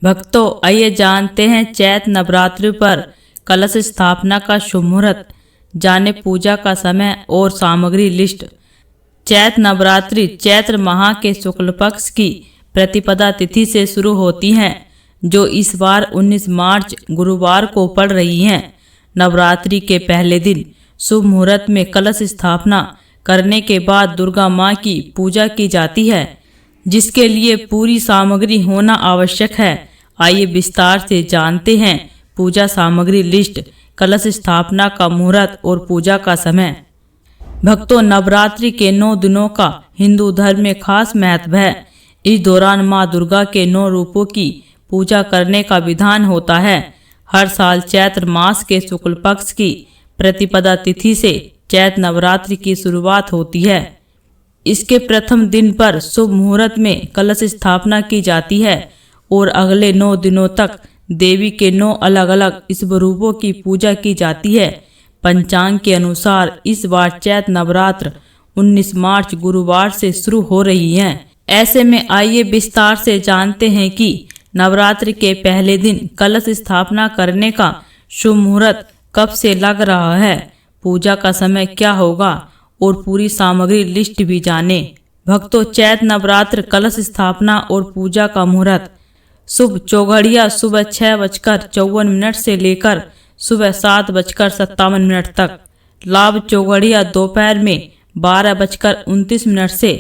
भक्तों, आइए जानते हैं चैत नवरात्रि पर कलश स्थापना का शुभ मुहूर्त, जाने पूजा का समय और सामग्री लिस्ट। चैत नवरात्रि चैत्र माह के शुक्ल पक्ष की प्रतिपदा तिथि से शुरू होती हैं, जो इस बार 19 मार्च गुरुवार को पड़ रही हैं। नवरात्रि के पहले दिन शुभ मुहूर्त में कलश स्थापना करने के बाद दुर्गा माँ की पूजा की जाती है, जिसके लिए पूरी सामग्री होना आवश्यक है। आइए विस्तार से जानते हैं पूजा सामग्री लिस्ट, कलश स्थापना का मुहूर्त और पूजा का समय। भक्तों, नवरात्रि के 9 दिनों का हिंदू धर्म में खास महत्व है। इस दौरान मां दुर्गा के 9 रूपों की पूजा करने का विधान होता है। हर साल चैत्र मास के शुक्ल पक्ष की प्रतिपदा तिथि से चैत नवरात्रि की शुरुआत होती है। इसके प्रथम दिन पर शुभ मुहूर्त में कलश स्थापना की जाती है और अगले 9 दिनों तक देवी के 9 अलग अलग स्वरूपों की पूजा की जाती है। पंचांग के अनुसार इस बार चैत नवरात्र 19 मार्च गुरुवार से शुरू हो रही है। ऐसे में आइए विस्तार से जानते हैं कि नवरात्रि के पहले दिन कलश स्थापना करने का शुभ मुहूर्त कब से लग रहा है, पूजा का समय क्या होगा और पूरी सामग्री लिस्ट भी जाने। भक्तों, चैत नवरात्र कलश स्थापना और पूजा का मुहूर्त शुभ चौघड़िया सुबह 6:54 से लेकर सुबह 7:57 तक। लाभ चौघड़िया दोपहर में 12:29 से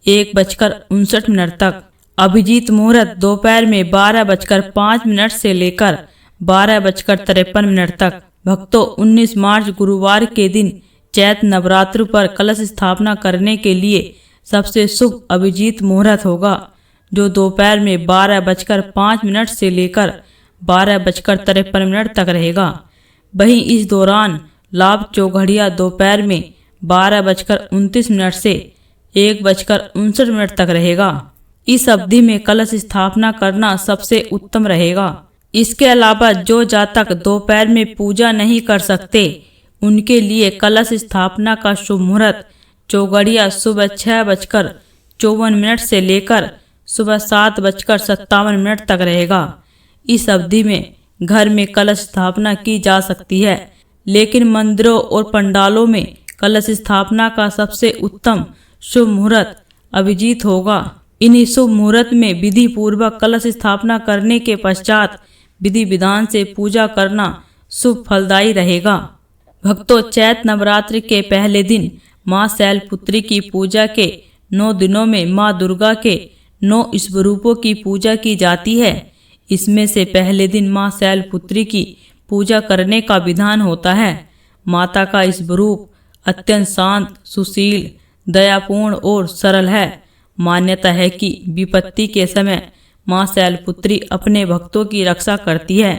1:59 तक। अभिजीत मुहूर्त दोपहर में 12:05 से लेकर 12:53 तक। भक्तों, 19 मार्च गुरुवार के दिन चैत नवरात्र पर कलश स्थापना करने के लिए सबसे शुभ अभिजीत मुहूर्त होगा, जो दोपहर में 12:05 से लेकर 12:53 तक रहेगा। वहीं इस दौरान लाभ चौघड़िया दोपहर में 12:29 से 1:59 तक रहेगा। इस अवधि में कलश स्थापना करना सबसे उत्तम रहेगा। इसके अलावा जो जातक दोपहर में पूजा नहीं कर सकते, उनके लिए कलश स्थापना का शुभ मुहूर्त चौघड़िया सुबह 6:54 से लेकर सुबह 7:57 तक रहेगा। इस अवधि में घर में कलश स्थापना की जा सकती है, लेकिन मंदिरों और पंडालों में कलश स्थापना का सबसे उत्तम शुभ मुहूर्त अभिजीत होगा। इन्हीं शुभ मुहूर्त में विधि पूर्वक कलश स्थापना करने के पश्चात विधि विधान से पूजा करना शुभ फलदायी रहेगा। भक्तों, चैत नवरात्रि के पहले दिन मां शैलपुत्री की पूजा के 9 दिनों में मां दुर्गा के 9 स्वरूपों की पूजा की जाती है। इसमें से पहले दिन मां शैलपुत्री की पूजा करने का विधान होता है। माता का स्वरूप अत्यंत शांत, सुशील, दयापूर्ण और सरल है। मान्यता है कि विपत्ति के समय मां शैलपुत्री अपने भक्तों की रक्षा करती है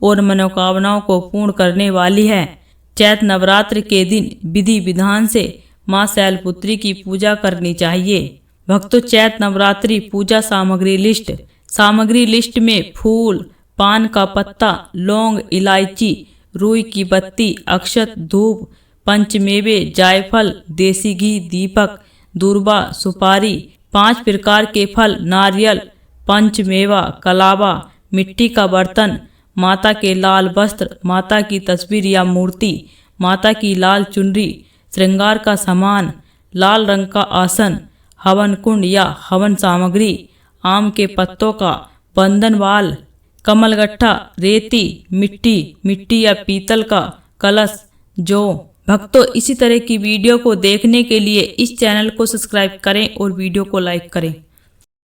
और मनोकामनाओं को पूर्ण करने वाली है। चैत नवरात्र के दिन विधि विधान से मां शैलपुत्री की पूजा करनी चाहिए। भक्तों, चैत नवरात्रि पूजा सामग्री लिस्ट। सामग्री लिस्ट में फूल, पान का पत्ता, लौंग, इलायची, रुई की बत्ती, अक्षत, धूप, पंचमेवे, जायफल, देसी घी, दीपक, दूर्बा, सुपारी, 5 प्रकार के फल, नारियल, पंचमेवा, कलावा, मिट्टी का बर्तन, माता के लाल वस्त्र, माता की तस्वीर या मूर्ति, माता की लाल चुनरी, श्रृंगार का सामान, लाल रंग का आसन, हवन कुंड या हवन सामग्री, आम के पत्तों का बंधन वाल, कमलगट्ठा, रेती, मिट्टी या पीतल का कलश। जो भक्तों, इसी तरह की वीडियो को देखने के लिए इस चैनल को सब्सक्राइब करें और वीडियो को लाइक करें।